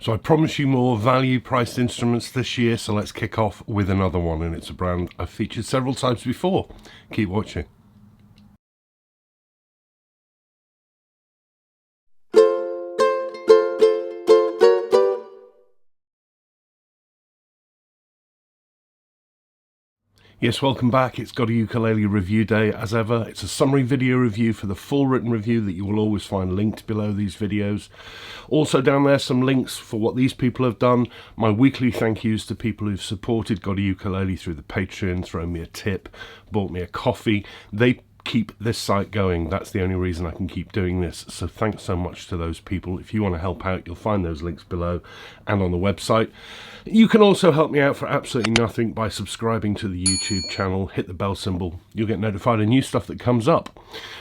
So I promise you more value-priced instruments this year, so let's kick off with another one, and it's a brand I've featured several times before. Keep watching. Yes, welcome back. It's GotAUkulele review day as ever. It's a summary video review for the full written review that you will always find linked below these videos. Also down there some links for what these people have done. My weekly thank yous to people who've supported GotAUkulele through the Patreon, thrown me a tip, bought me a coffee. They keep this site going. That's the only reason I can keep doing this. So thanks so much to those people. If you want to help out, you'll find those links below and on the website. You can also help me out for absolutely nothing by subscribing to the YouTube channel. Hit the bell symbol. You'll get notified of new stuff that comes up.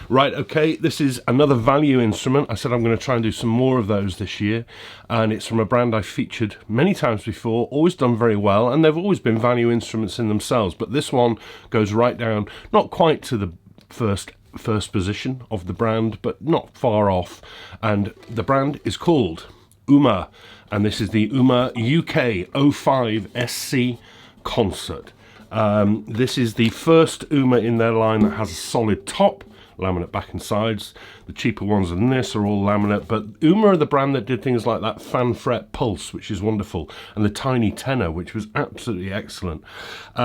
Right, okay, this is another value instrument. I said I'm going to try and do some more of those this year, and it's from a brand I've featured many times before, always done very well, and they've always been value instruments in themselves, but this one goes right down, not quite to the first position of the brand, but not far off, and the brand is called UMA, and this is the UMA UK-05SC Concert. This is the first UMA in their line that has a solid top, laminate back and sides. The cheaper ones than this are all laminate, but UMA are the brand that did things like that fan fret pulse, which is wonderful, and the tiny tenor, which was absolutely excellent.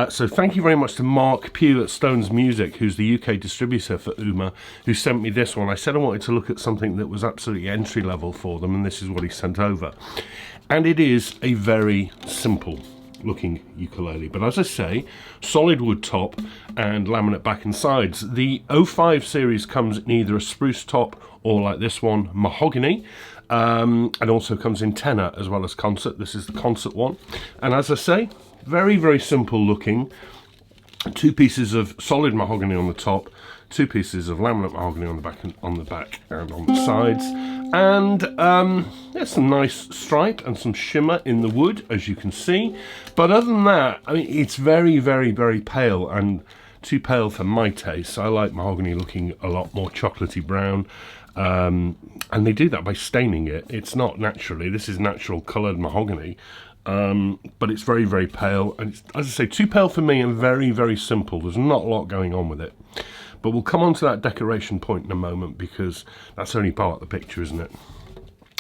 So thank you very much to Mark Pugh at Stones Music, who's the UK distributor for UMA, who sent me this one. I said I wanted to look at something that was absolutely entry level for them, and this is what he sent over. And it is a very simple looking ukulele, but as I say, solid wood top and laminate back and sides. The 05 series comes in either a spruce top or, like this one, mahogany, and also comes in tenor as well as concert. This is the concert one, and as I say, very, very simple looking. Two pieces of solid mahogany on the top, two pieces of laminate mahogany on the back and on the sides, and there's some nice stripe and some shimmer in the wood, as you can see. But other than that, I mean, it's very, very, very pale, and too pale for my taste. I like mahogany looking a lot more chocolatey brown, and they do that by staining it. It's not naturally. This is natural coloured mahogany. But it's very, very pale, and it's, as I say, too pale for me, and very, very simple. There's not a lot going on with it, but we'll come on to that decoration point in a moment, because that's only part of the picture, isn't it?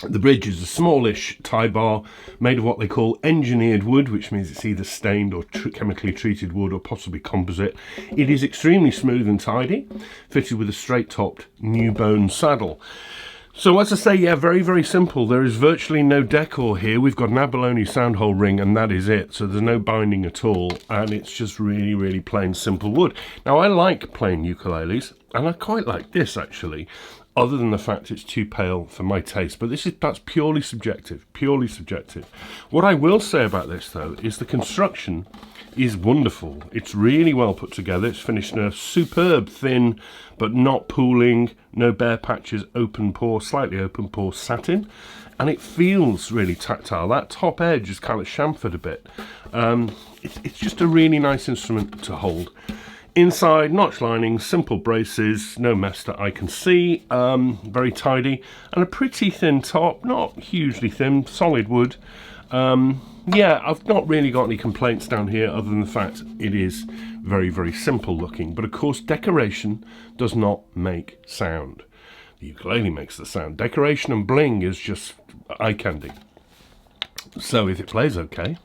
The bridge is a smallish tie bar made of what they call engineered wood, which means it's either stained or chemically treated wood, or possibly composite. It is extremely smooth and tidy, fitted with a straight-topped new bone saddle. So as I say, yeah, very, very simple. There is virtually no decor here. We've got an abalone soundhole ring, and that is it. So there's no binding at all, and it's just really, really plain, simple wood. Now, I like plain ukuleles, and I quite like this, actually, other than the fact it's too pale for my taste. But that's purely subjective, purely subjective. What I will say about this, though, is the construction is wonderful. It's really well put together. It's finished in a superb thin but not pooling, no bare patches, open pore, slightly open pore satin, and it feels really tactile. That top edge is kind of chamfered a bit. It's just a really nice instrument to hold. Inside, notch lining, simple braces, no mess that I can see, very tidy, and a pretty thin top, not hugely thin, solid wood. Yeah, I've not really got any complaints down here, other than the fact it is very, very simple looking. But of course, decoration does not make sound. The ukulele makes the sound. Decoration and bling is just eye candy. So if it plays okay.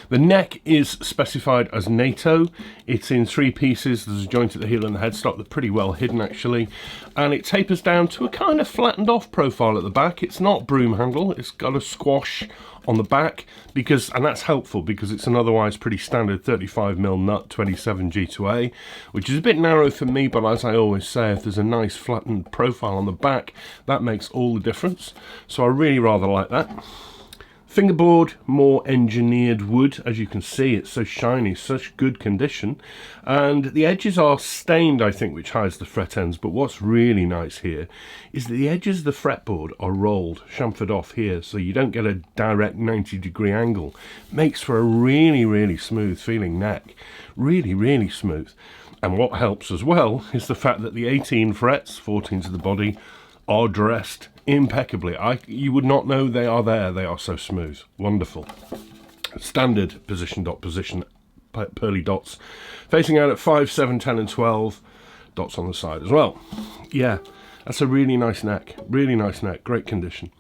The neck is specified as NATO. It's in three pieces. There's a joint at the heel and the headstock. They're pretty well hidden, actually. And it tapers down to a kind of flattened off profile at the back. It's not broom handle. It's got a squash on the back, and that's helpful because it's an otherwise pretty standard 35mm nut 27 G2A, which is a bit narrow for me, but as I always say, if there's a nice flattened profile on the back, that makes all the difference. So I really rather like that. Fingerboard, more engineered wood. As you can see, it's so shiny, such good condition. And the edges are stained, I think, which hides the fret ends. But what's really nice here is that the edges of the fretboard are rolled, chamfered off here, so you don't get a direct 90-degree angle. Makes for a really, really smooth feeling neck. Really, really smooth. And what helps as well is the fact that the 18 frets, 14 to the body, are dressed impeccably. You would not know they are there. They are so smooth. Wonderful. Standard position dot position, pearly dots, facing out at 5, 7, 10 and 12, dots on the side as well. Yeah, that's a really nice neck. Really nice neck. Great condition.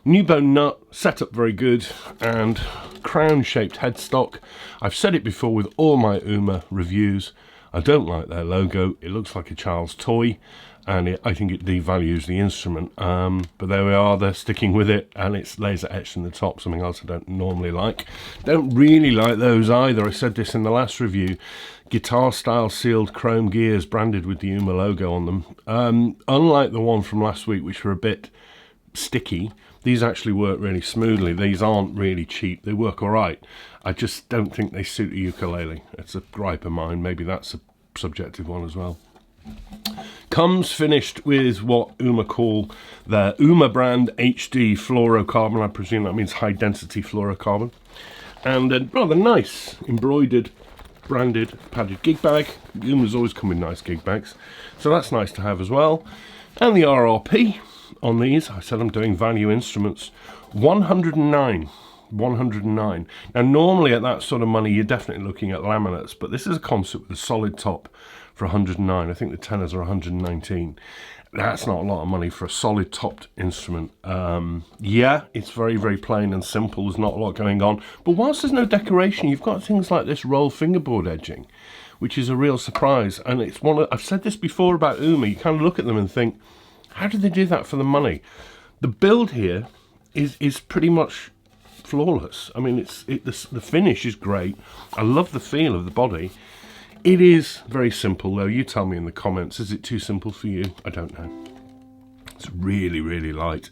New bone nut, setup very good, and crown-shaped headstock. I've said it before with all my Uma reviews. I don't like their logo. It looks like a child's toy, and I think it devalues the instrument. But there we are. They're sticking with it, and it's laser etched in the top, something else I don't normally like. Don't really like those either. I said this in the last review. Guitar-style sealed chrome gears branded with the Uma logo on them. Unlike the one from last week, which were a bit sticky, these actually work really smoothly. These aren't really cheap. They work all right. I just don't think they suit a ukulele. It's a gripe of mine. Maybe that's a subjective one as well. Comes finished with what Uma call their Uma brand HD fluorocarbon. I presume that means high density fluorocarbon. And a rather nice embroidered, branded, padded gig bag. Uma's always come with nice gig bags, so that's nice to have as well. And the RRP on these, I said I'm doing value instruments, 109. 109. Now normally at that sort of money you're definitely looking at laminates, but this is a concert with a solid top for 109. I think the tenors are 119. That's not a lot of money for a solid topped instrument. Yeah, it's very, very plain and simple. There's not a lot going on, but whilst there's no decoration, you've got things like this roll fingerboard edging, which is a real surprise. And it's one of, I've said this before about Uma, you kind of look at them and think, how did they do that for the money? The build here is pretty much flawless. I mean, the finish is great. I love the feel of the body. It is very simple though. You tell me in the comments, is it too simple for you? I don't know. It's really, really light.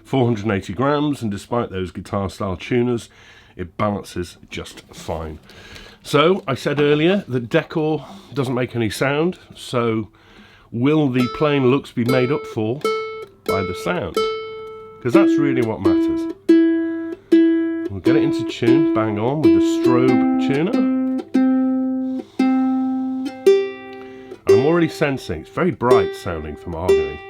480 grams, and despite those guitar style tuners, it balances just fine. So I said earlier that decor doesn't make any sound, so will the plain looks be made up for by the sound? Because that's really what matters. We'll get it into tune, bang on, with the strobe tuner. And I'm already sensing, it's very bright sounding for mahogany.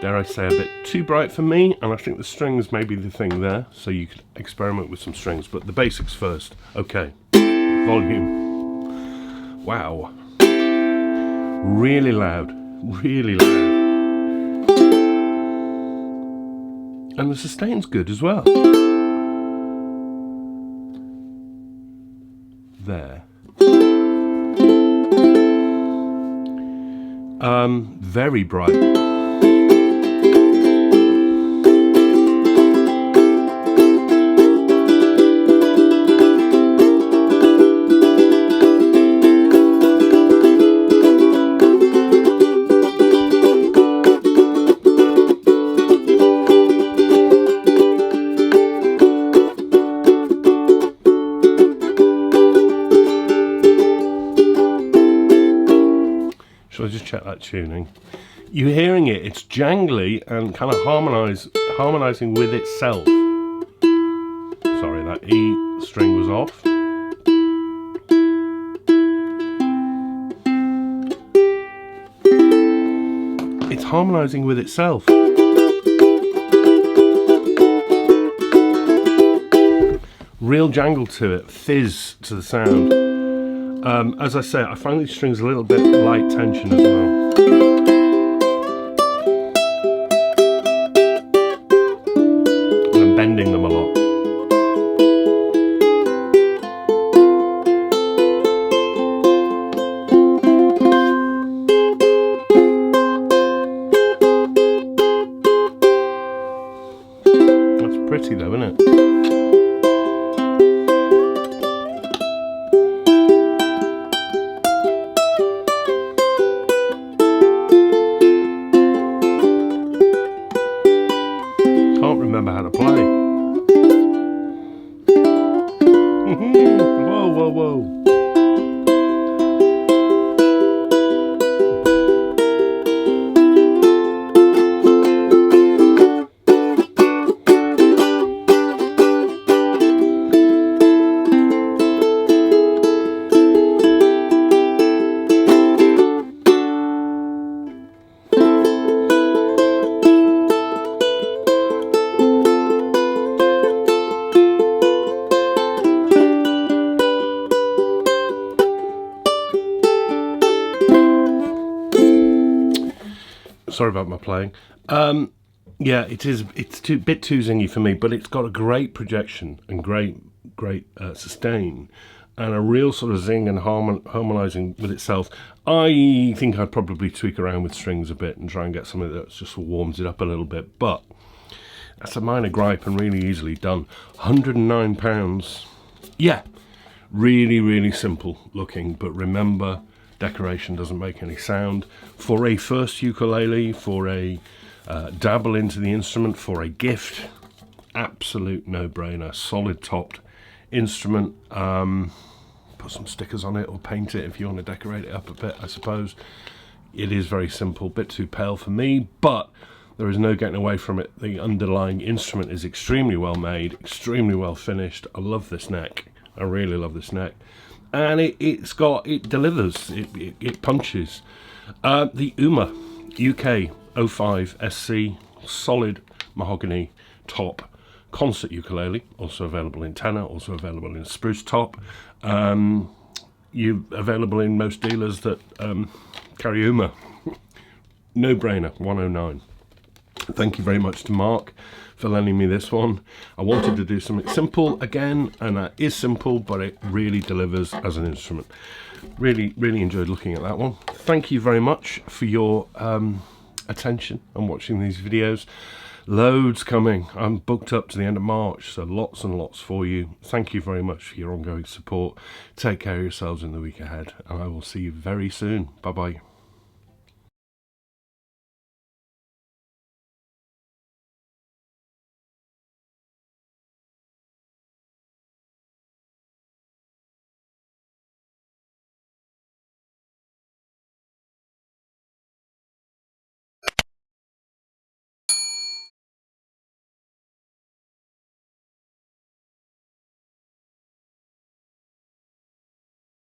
Dare I say a bit too bright for me, and I think the strings may be the thing there, so you could experiment with some strings, but the basics first. Okay, volume. Wow. Really loud, really loud. And the sustain's good as well. There. Very bright. Shall I just check that tuning? You're hearing it, it's jangly and kind of harmonizing with itself. Sorry, that E string was off. It's harmonizing with itself. Real jangle to it, fizz to the sound. As I say, I find these strings a little bit light tension as well. And I'm bending them a lot. That's pretty though, isn't it? Remember how to play. Whoa, whoa, whoa. Sorry about my playing. Yeah, it's a bit too zingy for me, but it's got a great projection and great sustain, and a real sort of zing and harmonizing with itself. I think I'd probably tweak around with strings a bit and try and get something that just warms it up a little bit, but that's a minor gripe and really easily done. £109. Yeah, really simple looking, but remember, decoration doesn't make any sound. For a first ukulele, for a dabble into the instrument, for a gift, absolute no-brainer. Solid topped instrument. Put some stickers on it or paint it if you want to decorate it up a bit, I suppose. It is very simple, bit too pale for me, but there is no getting away from it. The underlying instrument is extremely well made, extremely well finished. I love this neck. I really love this neck. And it delivers, it punches. The UK-05SC, solid mahogany top concert ukulele, also available in tenor, also available in spruce top. Available in most dealers that carry Uma. No brainer, 109. Thank you very much to Mark for lending me this one. I wanted to do something simple again, and that is simple, but it really delivers as an instrument. Really enjoyed looking at that one. Thank you very much for your attention and watching these videos. Loads coming. I'm booked up to the end of March, so lots and lots for you. Thank you very much for your ongoing support. Take care of yourselves in the week ahead, and I will see you very soon. Bye bye.